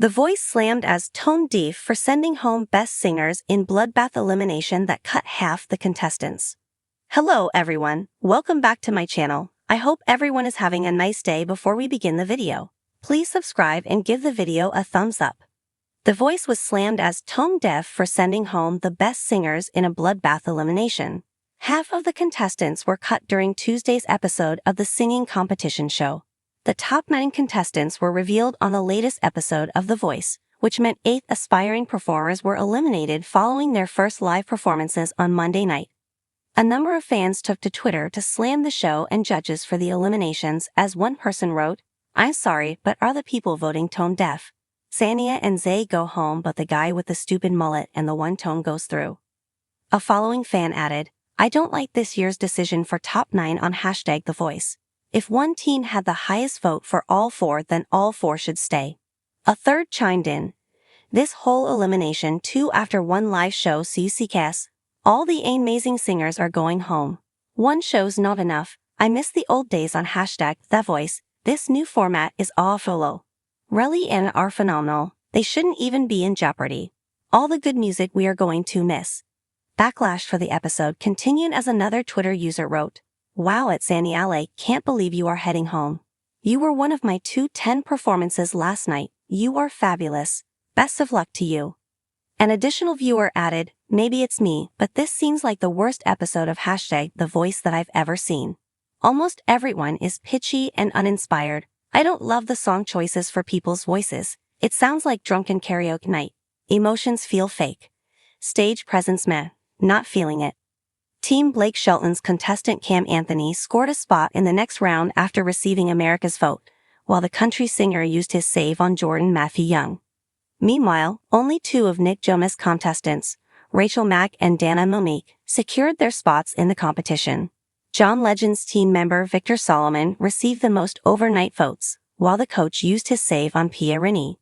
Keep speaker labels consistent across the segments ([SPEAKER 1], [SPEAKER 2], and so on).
[SPEAKER 1] The Voice slammed as tone deaf for sending home best singers in bloodbath elimination that cut half the contestants. Hello everyone, welcome back to my channel. I hope everyone is having a nice day. Before we begin the video, please subscribe and give the video a thumbs up. The Voice was slammed as tone deaf for sending home the best singers in a bloodbath elimination. Half of the contestants were cut during Tuesday's episode of the singing competition show. The top 9 contestants were revealed on the latest episode of The Voice, which meant 8 aspiring performers were eliminated following their first live performances on Monday night. A number of fans took to Twitter to slam the show and judges for the eliminations, as one person wrote, "I'm sorry, but are the people voting tone deaf? Sania and Zay go home, but the guy with the stupid mullet and the one tone goes through." A following fan added, "I don't like this year's decision for top 9 on #TheVoice. If one team had the highest vote for all 4, then all 4 should stay." A third chimed in, "This whole elimination too after one live show CCS. All the amazing singers are going home. One show's not enough. I miss the old days on #TheVoice. This new format is awful. Relly and are phenomenal. They shouldn't even be in jeopardy. All the good music we are going to miss." Backlash for the episode continued as another Twitter user wrote, "Wow, at Saniale, can't believe you are heading home. You were one of my 10 performances last night. You are fabulous. Best of luck to you." An additional viewer added, "Maybe it's me, but this seems like the worst episode of #TheVoice that I've ever seen. Almost everyone is pitchy and uninspired. I don't love the song choices for people's voices. It sounds like drunken karaoke night. Emotions feel fake. Stage presence meh. Not feeling it." Team Blake Shelton's contestant Cam Anthony scored a spot in the next round after receiving America's vote, while the country singer used his save on Jordan Matthew Young. Meanwhile, only 2 of Nick Jonas' contestants, Rachel Mack and Dana Monique, secured their spots in the competition. John Legend's team member Victor Solomon received the most overnight votes, while the coach used his save on Pia Rini.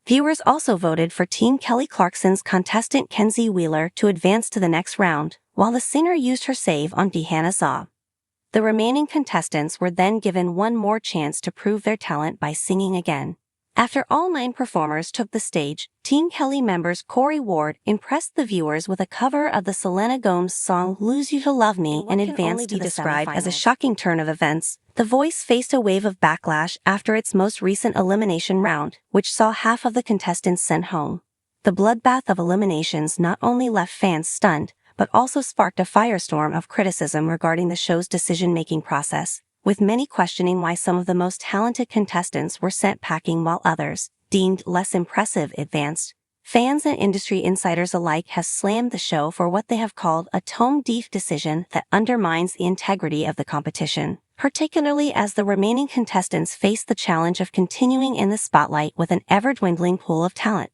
[SPEAKER 1] Viewers also voted for Team Kelly Clarkson's contestant Kenzie Wheeler to advance to the next round, while the singer used her save on Dehanna Zaw. The remaining contestants were then given one more chance to prove their talent by singing again. After all 9 performers took the stage, Team Kelly members Corey Ward impressed the viewers with a cover of the Selena Gomez song "Lose You to Love Me" and advanced to the described as a shocking turn of events. The Voice faced a wave of backlash after its most recent elimination round, which saw half of the contestants sent home. The bloodbath of eliminations not only left fans stunned, but also sparked a firestorm of criticism regarding the show's decision-making process, with many questioning why some of the most talented contestants were sent packing while others, deemed less impressive, advanced. Fans and industry insiders alike have slammed the show for what they have called a tone-deaf decision that undermines the integrity of the competition, particularly as the remaining contestants face the challenge of continuing in the spotlight with an ever-dwindling pool of talent.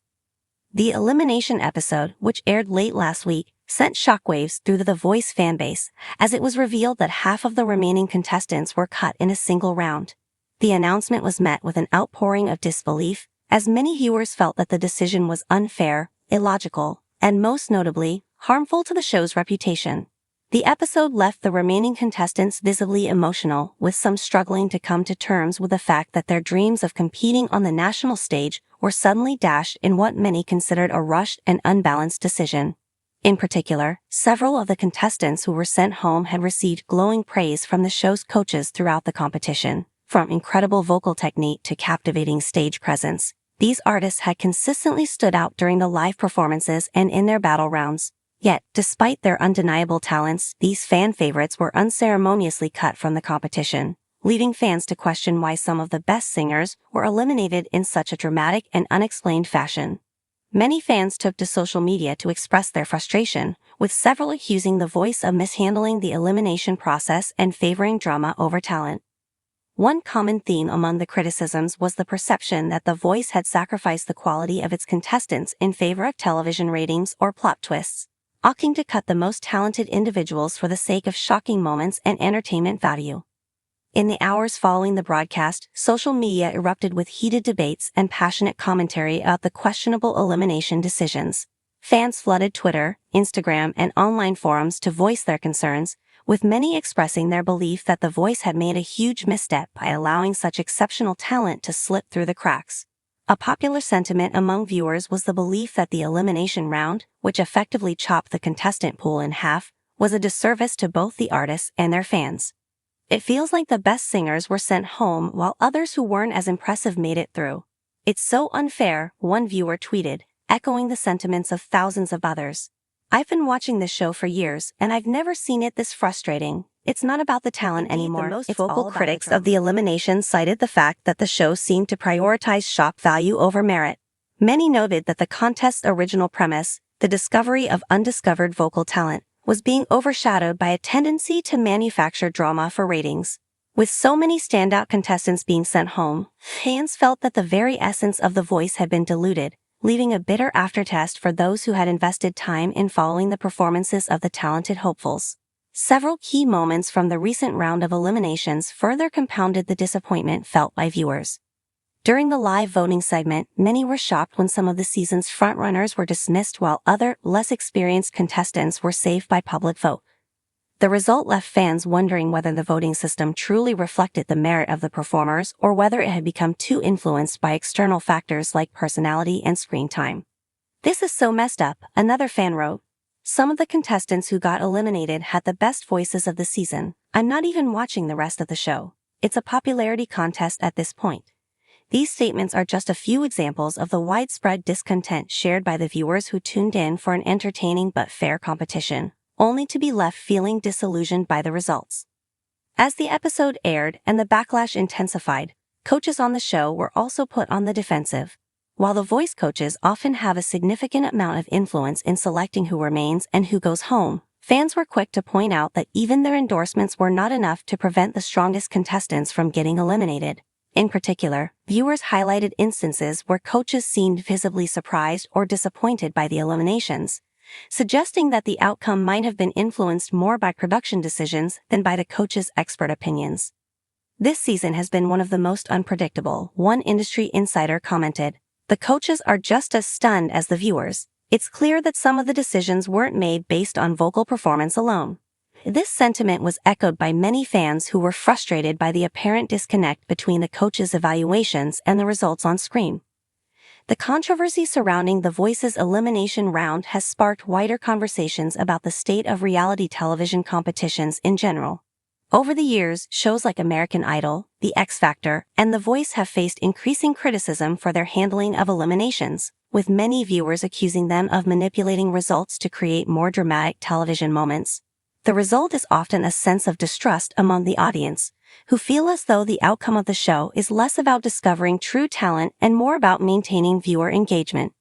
[SPEAKER 1] The elimination episode, which aired late last week, sent shockwaves through the Voice fanbase, as it was revealed that half of the remaining contestants were cut in a single round. The announcement was met with an outpouring of disbelief, as many viewers felt that the decision was unfair, illogical, and most notably, harmful to the show's reputation. The episode left the remaining contestants visibly emotional, with some struggling to come to terms with the fact that their dreams of competing on the national stage were suddenly dashed in what many considered a rushed and unbalanced decision. In particular, several of the contestants who were sent home had received glowing praise from the show's coaches throughout the competition. From incredible vocal technique to captivating stage presence, these artists had consistently stood out during the live performances and in their battle rounds. Yet, despite their undeniable talents, these fan favorites were unceremoniously cut from the competition, leaving fans to question why some of the best singers were eliminated in such a dramatic and unexplained fashion. Many fans took to social media to express their frustration, with several accusing The Voice of mishandling the elimination process and favoring drama over talent. One common theme among the criticisms was the perception that The Voice had sacrificed the quality of its contestants in favor of television ratings or plot twists, opting to cut the most talented individuals for the sake of shocking moments and entertainment value. In the hours following the broadcast, social media erupted with heated debates and passionate commentary about the questionable elimination decisions. Fans flooded Twitter, Instagram, and online forums to voice their concerns, with many expressing their belief that The Voice had made a huge misstep by allowing such exceptional talent to slip through the cracks. A popular sentiment among viewers was the belief that the elimination round, which effectively chopped the contestant pool in half, was a disservice to both the artists and their fans. It feels like the best singers were sent home while others who weren't as impressive made it through. "It's so unfair," one viewer tweeted, echoing the sentiments of thousands of others. "I've been watching this show for years and I've never seen it this frustrating. It's not about the talent anymore. The most vocal critics of the elimination cited the fact that the show seemed to prioritize shock value over merit. Many noted that the contest's original premise, the discovery of undiscovered vocal talent, was being overshadowed by a tendency to manufacture drama for ratings. With so many standout contestants being sent home, fans felt that the very essence of The Voice had been diluted, leaving a bitter aftertaste for those who had invested time in following the performances of the talented hopefuls. Several key moments from the recent round of eliminations further compounded the disappointment felt by viewers. During the live voting segment, many were shocked when some of the season's frontrunners were dismissed while other, less experienced contestants were saved by public vote. The result left fans wondering whether the voting system truly reflected the merit of the performers or whether it had become too influenced by external factors like personality and screen time. "This is so messed up," another fan wrote. "Some of the contestants who got eliminated had the best voices of the season. I'm not even watching the rest of the show. It's a popularity contest at this point." These statements are just a few examples of the widespread discontent shared by the viewers who tuned in for an entertaining but fair competition, only to be left feeling disillusioned by the results. As the episode aired and the backlash intensified, coaches on the show were also put on the defensive. While the voice coaches often have a significant amount of influence in selecting who remains and who goes home, fans were quick to point out that even their endorsements were not enough to prevent the strongest contestants from getting eliminated. In particular, viewers highlighted instances where coaches seemed visibly surprised or disappointed by the eliminations, suggesting that the outcome might have been influenced more by production decisions than by the coaches' expert opinions. "This season has been one of the most unpredictable," one industry insider commented. "The coaches are just as stunned as the viewers. It's clear that some of the decisions weren't made based on vocal performance alone." This sentiment was echoed by many fans who were frustrated by the apparent disconnect between the coaches' evaluations and the results on screen. The controversy surrounding The Voice's elimination round has sparked wider conversations about the state of reality television competitions in general. Over the years, shows like American Idol, The X Factor, and The Voice have faced increasing criticism for their handling of eliminations, with many viewers accusing them of manipulating results to create more dramatic television moments. The result is often a sense of distrust among the audience, who feel as though the outcome of the show is less about discovering true talent and more about maintaining viewer engagement.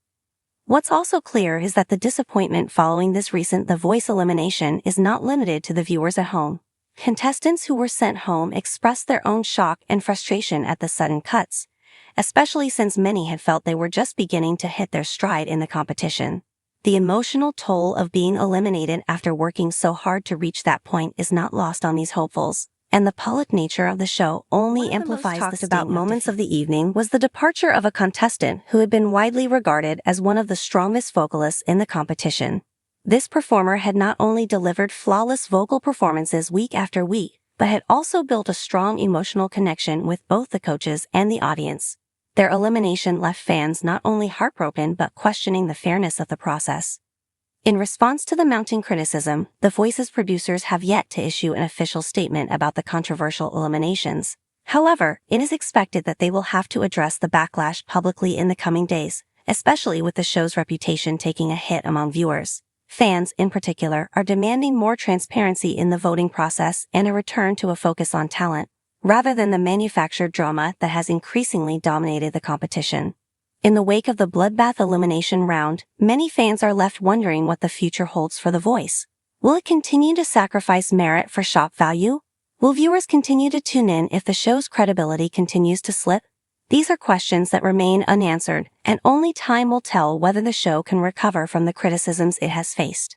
[SPEAKER 1] What's also clear is that the disappointment following this recent The Voice elimination is not limited to the viewers at home. Contestants who were sent home expressed their own shock and frustration at the sudden cuts, especially since many had felt they were just beginning to hit their stride in the competition. The emotional toll of being eliminated after working so hard to reach that point is not lost on these hopefuls, and the public nature of the show only amplifies the about moments of the evening was the departure of a contestant who had been widely regarded as one of the strongest vocalists in the competition. This performer had not only delivered flawless vocal performances week after week, but had also built a strong emotional connection with both the coaches and the audience. Their elimination left fans not only heartbroken but questioning the fairness of the process. In response to the mounting criticism, The Voice's producers have yet to issue an official statement about the controversial eliminations. However, it is expected that they will have to address the backlash publicly in the coming days, especially with the show's reputation taking a hit among viewers. Fans, in particular, are demanding more transparency in the voting process and a return to a focus on talent, rather than the manufactured drama that has increasingly dominated the competition. In the wake of the bloodbath elimination round, many fans are left wondering what the future holds for The Voice. Will it continue to sacrifice merit for shock value? Will viewers continue to tune in if the show's credibility continues to slip? These are questions that remain unanswered, and only time will tell whether the show can recover from the criticisms it has faced.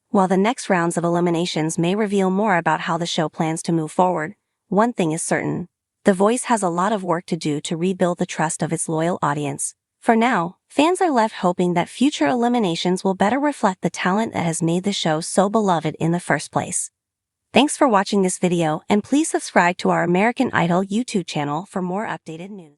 [SPEAKER 1] While the next rounds of eliminations may reveal more about how the show plans to move forward, one thing is certain. The Voice has a lot of work to do to rebuild the trust of its loyal audience. For now, fans are left hoping that future eliminations will better reflect the talent that has made the show so beloved in the first place. Thanks for watching this video, and please subscribe to our American Idol YouTube channel for more updated news.